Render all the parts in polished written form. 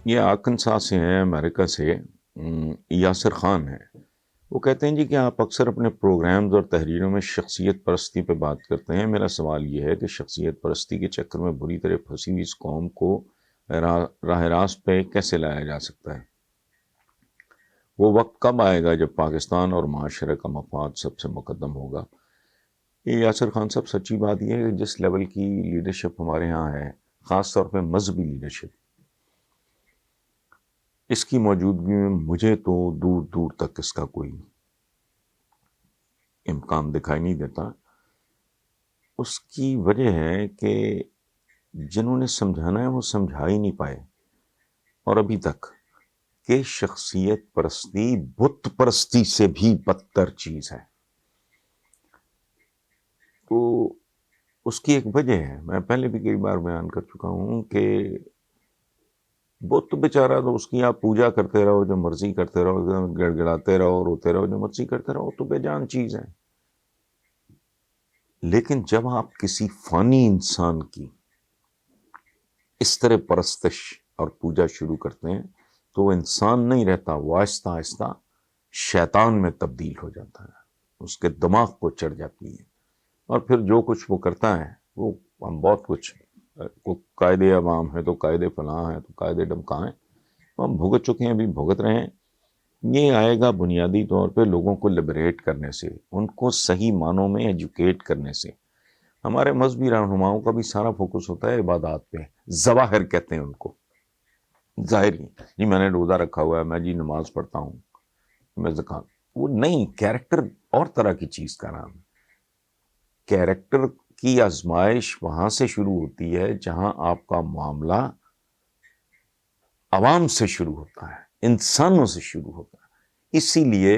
یہ آرکنسا سے ہیں، امریکہ سے یاسر خان ہیں۔ وہ کہتے ہیں جی کہ آپ اکثر اپنے پروگرامز اور تحریروں میں شخصیت پرستی پہ بات کرتے ہیں۔ میرا سوال یہ ہے کہ شخصیت پرستی کے چکر میں بری طرح پھنسی ہوئی اس قوم کو راہ راست پہ کیسے لایا جا سکتا ہے؟ وہ وقت کب آئے گا جب پاکستان اور معاشرے کا مفاد سب سے مقدم ہوگا؟ یہ یاسر خان صاحب، سچی بات یہ ہے کہ جس لیول کی لیڈرشپ ہمارے ہاں ہے، خاص طور پہ مذہبی لیڈرشپ، اس کی موجودگی میں مجھے تو دور دور تک اس کا کوئی امکان دکھائی نہیں دیتا۔ اس کی وجہ ہے کہ جنہوں نے سمجھانا ہے وہ سمجھا ہی نہیں پائے، اور ابھی تک، کہ شخصیت پرستی بت پرستی سے بھی بدتر چیز ہے۔ تو اس کی ایک وجہ ہے، میں پہلے بھی کئی بار بیان کر چکا ہوں کہ بت بیچارہ تو اس کی آپ پوجا کرتے رہو، جو مرضی کرتے رہو، گڑ گڑاتے رہو، روتے رہو، جو مرضی کرتے رہو، تو بے جان چیز ہے۔ لیکن جب آپ کسی فانی انسان کی اس طرح پرستش اور پوجا شروع کرتے ہیں تو وہ انسان نہیں رہتا، وہ آہستہ آہستہ شیطان میں تبدیل ہو جاتا ہے، اس کے دماغ کو چڑھ جاتی ہے، اور پھر جو کچھ وہ کرتا ہے، وہ ہم بہت کچھ، قائد عوام ہے تو قائد فلاں ہے تو قائد ڈمکا ہے، ہم بھگت چکے ہیں، ابھی بھگت رہے ہیں۔ یہ آئے گا بنیادی طور پہ لوگوں کو لبریٹ کرنے سے، ان کو صحیح معنوں میں ایجوکیٹ کرنے سے۔ ہمارے مذہبی رہنماؤں کا بھی سارا فوکس ہوتا ہے عبادات پہ، ظواہر کہتے ہیں ان کو، ظاہری، جی میں نے روزہ رکھا ہوا ہے، میں جی نماز پڑھتا ہوں، میں زکات، وہ نہیں، کیریکٹر اور طرح کی چیز کا نام ہے۔ کیریکٹر کی آزمائش وہاں سے شروع ہوتی ہے جہاں آپ کا معاملہ عوام سے شروع ہوتا ہے، انسانوں سے شروع ہوتا ہے۔ اسی لیے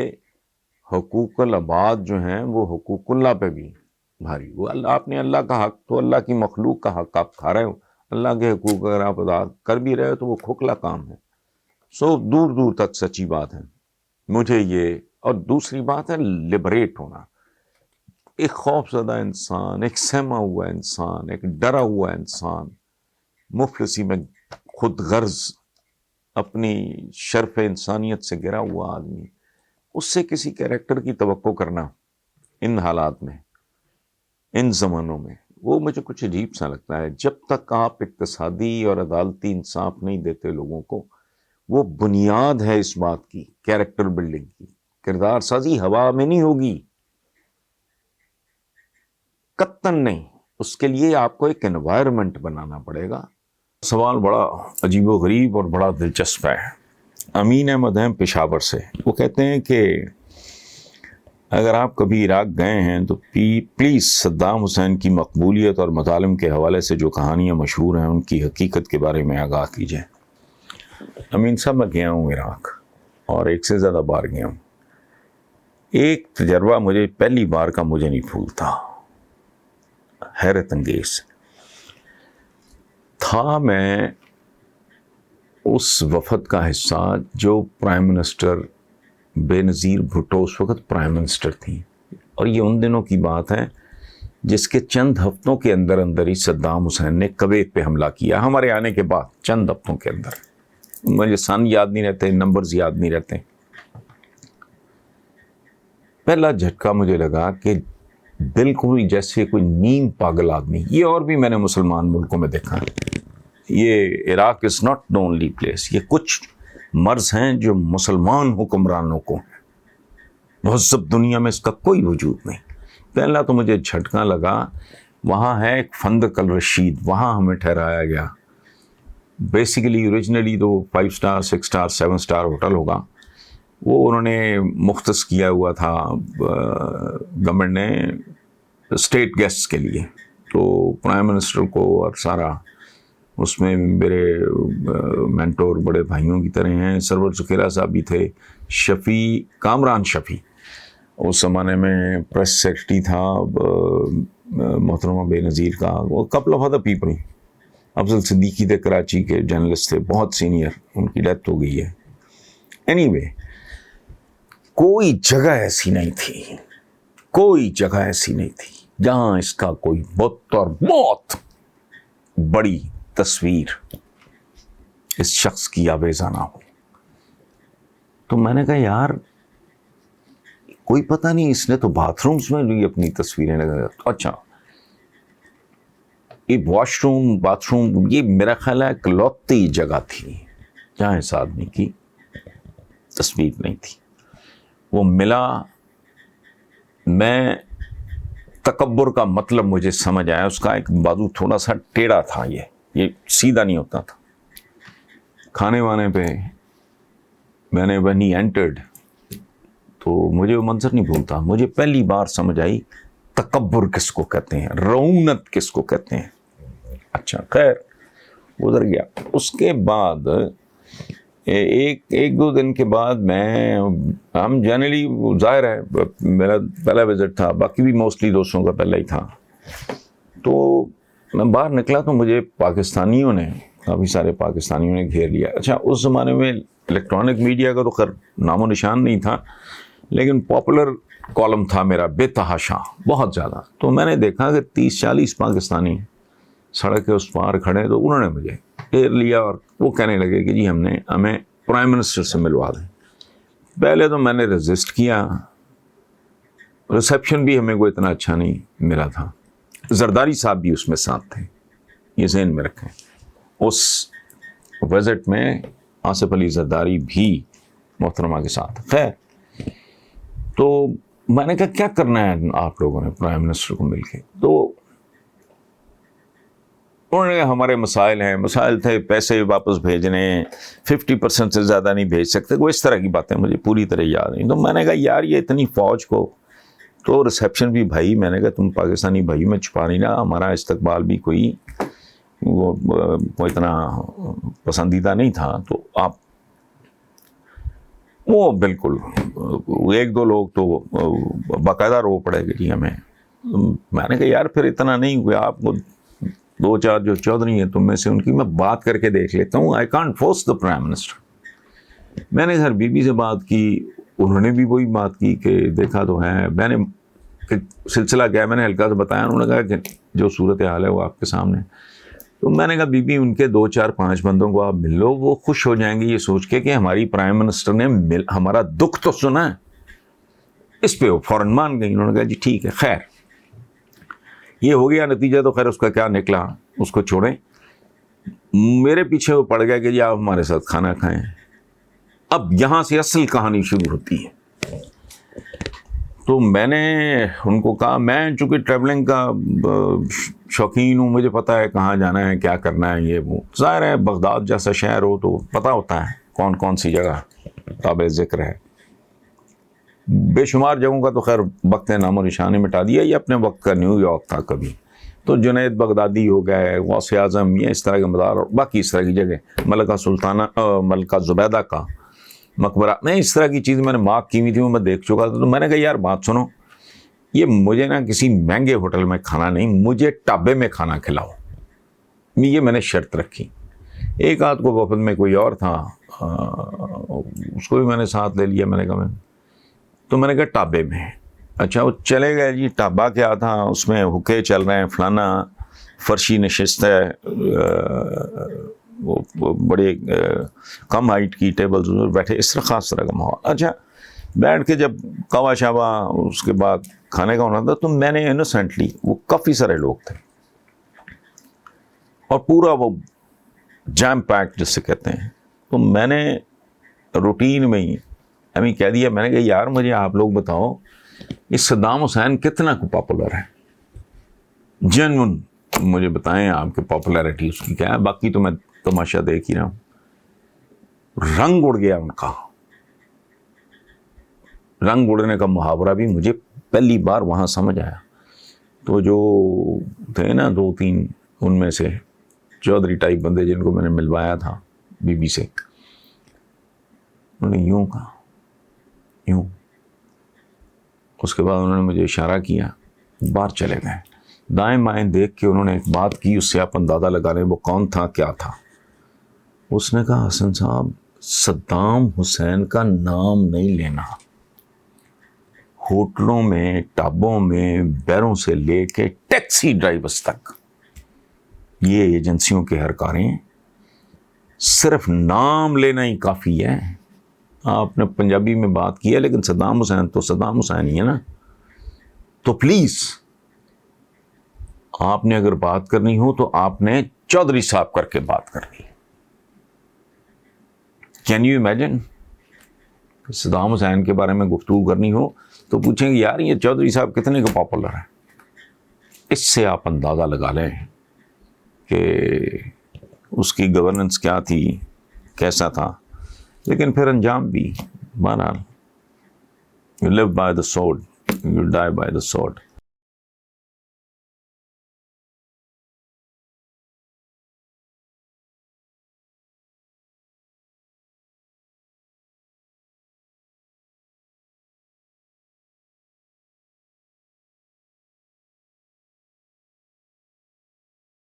حقوق العباد جو ہیں وہ حقوق اللہ پہ بھی بھاری۔ وہ اللہ، آپ نے اللہ کا حق، تو اللہ کی مخلوق کا حق آپ کھا رہے ہو، اللہ کے حقوق اگر آپ ادا کر بھی رہے ہو تو وہ کھوکھلا کام ہے۔ سو دور دور تک سچی بات ہے مجھے یہ۔ اور دوسری بات ہے لبریٹ ہونا۔ ایک خوف زدہ انسان، ایک سہما ہوا انسان، ایک ڈرا ہوا انسان، مفلسی میں خود غرض، اپنی شرف انسانیت سے گرا ہوا آدمی، اس سے کسی کیریکٹر کی توقع کرنا ان حالات میں، ان زمانوں میں، وہ مجھے کچھ عجیب سا لگتا ہے۔ جب تک آپ اقتصادی اور عدالتی انصاف نہیں دیتے لوگوں کو، وہ بنیاد ہے اس بات کی، کیریکٹر بلڈنگ کی، کردار سازی ہوا میں نہیں ہوگی، قطعاً نہیں۔ اس کے لیے آپ کو ایک انوائرمنٹ بنانا پڑے گا۔ سوال بڑا عجیب و غریب اور بڑا دلچسپ ہے۔ امین احمد ہیں پشاور سے، وہ کہتے ہیں کہ اگر آپ کبھی عراق گئے ہیں تو پلیز صدام حسین کی مقبولیت اور مظالم کے حوالے سے جو کہانیاں مشہور ہیں ان کی حقیقت کے بارے میں آگاہ کیجئے۔ امین صاحب، میں گیا ہوں عراق، اور ایک سے زیادہ بار گیا ہوں۔ ایک تجربہ مجھے پہلی بار کا مجھے نہیں بھولتا، حیرت انگیز تھا۔ میں اس وفد کا حصہ جو پرائم منسٹر بے نظیر بھٹو اس وقت پرائم منسٹر تھیں، اور یہ ان دنوں کی بات ہے جس کے چند ہفتوں کے اندر اندر ہی صدام حسین نے کویت پہ حملہ کیا، ہمارے آنے کے بعد چند ہفتوں کے اندر۔ مجھے سن یاد نہیں رہتے، نمبرز یاد نہیں رہتے۔ پہلا جھٹکا مجھے لگا کہ بالکل جیسے کوئی نیم پاگل آدمی، یہ اور بھی میں نے مسلمان ملکوں میں دیکھا ہے، یہ Iraq is not the only place, یہ کچھ مرض ہیں جو مسلمان حکمرانوں کو ہیں، مہذب دنیا میں اس کا کوئی وجود نہیں۔ پہلا تو مجھے جھٹکا لگا، وہاں ہے ایک فندق الرشید، وہاں ہمیں ٹھہرایا گیا۔ بیسیکلی اوریجنلی تو 5 سٹار 6 سٹار 7 سٹار ہوٹل ہوگا، وہ انہوں نے مختص کیا ہوا تھا گورنمنٹ نے اسٹیٹ گیسٹ کے لیے، تو پرائم منسٹر کو اور سارا، اس میں میرے مینٹور بڑے بھائیوں کی طرح ہیں، سرور ذخیرہ صاحب بھی تھے، شفیع کامران شفیع اس زمانے میں پریس سیکرٹری تھا محترمہ بے نظیر کا، وہ کپل آف ادر پیپل، افضل صدیقی تھے کراچی کے جرنلسٹ تھے، بہت سینئر، ان کی ڈیتھ ہو گئی ہے۔ اینی وے، کوئی جگہ ایسی نہیں تھی، کوئی جگہ ایسی نہیں تھی جہاں اس کا کوئی بت اور بہت بڑی تصویر اس شخص کی آویزہ نہ ہو. تو میں نے کہا یار کوئی پتہ نہیں اس نے تو باتھ رومس میں بھی اپنی تصویریں لگا. اچھا یہ واش روم باتھ روم یہ میرا خیال ہے اکلوتی جگہ تھی جہاں اس آدمی کی تصویر نہیں تھی. وہ ملا, میں تکبر کا مطلب مجھے سمجھ آیا. اس کا ایک بازو تھوڑا سا ٹیڑھا تھا, یہ سیدھا نہیں ہوتا تھا. کھانے وانے پہ میں نے when he entered تو مجھے وہ منظر نہیں بھولتا. مجھے پہلی بار سمجھ آئی تکبر کس کو کہتے ہیں, رعونت کس کو کہتے ہیں. اچھا خیر گزر گیا. اس کے بعد ایک دو دن کے بعد ہم جنرلی ظاہر ہے میرا پہلا وزٹ تھا, باقی بھی موسٹلی دوستوں کا پہلا ہی تھا. تو میں باہر نکلا تو مجھے پاکستانیوں نے, کافی سارے پاکستانیوں نے گھیر لیا. اچھا اس زمانے میں الیکٹرانک میڈیا کا تو خیر نام و نشان نہیں تھا, لیکن پاپولر کالم تھا میرا بے تحاشا بہت زیادہ. تو میں نے دیکھا کہ 30-40 پاکستانی سڑک کے اس پار کھڑے, تو انہوں نے مجھے گھیر لیا اور وہ کہنے لگے کہ جی ہمیں پرائم منسٹر سے ملوا دیں. پہلے تو میں نے ریزسٹ کیا, ریسیپشن بھی ہمیں کوئی اتنا اچھا نہیں ملا تھا. زرداری صاحب بھی اس میں ساتھ تھے, یہ ذہن میں رکھیں. اس وزٹ میں آصف علی زرداری بھی محترمہ کے ساتھ. خیر تو میں نے کہا کیا کرنا ہے آپ لوگوں نے پرائم منسٹر کو مل کے. تو انہوں نے ہمارے مسائل ہیں, مسائل تھے پیسے واپس بھیجنے, 50% سے زیادہ نہیں بھیج سکتے, کوئی اس طرح کی باتیں مجھے پوری طرح یاد نہیں. تو میں نے کہا یار یہ اتنی فوج کو, تو ریسیپشن بھی بھائی میں نے کہا تم پاکستانی بھائی میں چھپا نہیں رہا, ہمارا استقبال بھی کوئی اتنا پسندیدہ نہیں تھا. تو آپ وہ بالکل ایک دو لوگ تو باقاعدہ رو پڑے گی جی ہمیں. میں نے کہا یار پھر اتنا نہیں ہوئے, آپ کو 2-4 جو چودھری ہیں تم میں سے ان کی میں بات کر کے دیکھ لیتا ہوں. I can't force the prime minister. میں نے سر بی بی سے بات کی, انہوں نے بھی وہی بات کی کہ دیکھا تو ہے. میں نے سلسلہ کیا میں نے ہلکا سے بتایا, انہوں نے کہا کہ جو صورت حال ہے وہ آپ کے سامنے. تو میں نے کہا بی بی ان کے 2-4-5 بندوں کو آپ مل لو, وہ خوش ہو جائیں گے یہ سوچ کے کہ ہماری پرائم منسٹر نے ہمارا دکھ تو سنا ہے. اس پہ وہ فوراً مان گئی. انہوں نے کہا جی ٹھیک ہے. خیر یہ ہو گیا نتیجہ. تو خیر اس کا کیا نکلا اس کو چھوڑیں. میرے پیچھے وہ پڑ گیا کہ جی آپ ہمارے ساتھ کھانا کھائیں. اب یہاں سے اصل کہانی شروع ہوتی ہے. تو میں نے ان کو کہا میں چونکہ ٹریولنگ کا شوقین ہوں, مجھے پتہ ہے کہاں جانا ہے کیا کرنا ہے. یہ وہ ظاہر ہے بغداد جیسا شہر ہو تو پتہ ہوتا ہے کون کون سی جگہ قابل ذکر ہے. بے شمار جگہوں کا تو خیر وقت نے نام و نشان مٹا دیا. یہ اپنے وقت کا نیو یارک تھا کبھی. تو جنید بغدادی ہو گئے, غوث اعظم, یہ اس طرح کے مزار اور باقی اس طرح کی جگہ, ملکہ سلطانہ ملکہ زبیدہ کا مقبرہ, میں اس طرح کی چیز میں نے مارک کی ہوئی تھی, وہ میں دیکھ چکا تھا. تو میں نے کہا یار بات سنو, یہ مجھے نا کسی مہنگے ہوٹل میں کھانا نہیں, مجھے ٹابے میں کھانا کھلاؤ. یہ میں نے شرط رکھی. ایک آدھ کو وفد میں کوئی اور تھا, اس کو بھی میں نے ساتھ لے لیا. میں نے کہا ٹابے میں. اچھا وہ چلے گئے جی. ٹابا کیا تھا, اس میں حکے چل رہے ہیں, فلانا فرشی نشست ہے, وہ بڑے کم ہائٹ کی ٹیبلز بیٹھے, اس طرح خاص طرح کا ماحول. اچھا بیٹھ کے جب کوا شابا اس کے بعد کھانے کا ہونا تھا, تو میں نے انوسینٹلی, وہ کافی سارے لوگ تھے اور پورا وہ جیم پیک جس سے کہتے ہیں, تو میں نے روٹین میں ہی ہمیں کہہ دیا. میں نے کہا یار مجھے آپ لوگ بتاؤ یہ صدام حسین کتنا کو پاپولر ہے, جنون مجھے بتائیں آپ کے پاپولیرٹی اس کی کیا ہے. باقی تو میں تماشا دیکھ ہی رہا ہوں. رنگ اڑ گیا ان کا. رنگ اڑنے کا محاورہ بھی مجھے پہلی بار وہاں سمجھ آیا. تو جو تھے نا 2-3 ان میں سے چودھری ٹائپ بندے جن کو میں نے ملوایا تھا بی بی سے, انہوں نے یوں کہا, یوں. اس کے بعد انہوں نے مجھے اشارہ کیا, باہر چلے گئے. دائیں بائیں دیکھ کے انہوں نے ایک بات کی, اس سے آپ اندازہ لگا لیں وہ کون تھا کیا تھا. اس نے کہا حسن صاحب صدام حسین کا نام نہیں لینا. ہوٹلوں میں, ٹابوں میں, بیروں سے لے کے ٹیکسی ڈرائیورز تک, یہ ایجنسیوں کے اہلکاریں صرف نام لینا ہی کافی ہے. آپ نے پنجابی میں بات کی ہے لیکن صدام حسین تو صدام حسین ہی ہے نا. تو پلیز آپ نے اگر بات کرنی ہو تو آپ نے چودھری صاحب کر کے بات کرنی. Can you imagine? Saddam Hussein کے بارے میں گفتگو کرنی ہو تو پوچھیں گے یار یہ چودھری صاحب کتنے کا پاپولر ہے. اس سے آپ اندازہ لگا لیں کہ اس کی گورننس کیا تھی, کیسا تھا. لیکن پھر انجام بھی بہرحال, you live by the sword, you die by the سورڈ.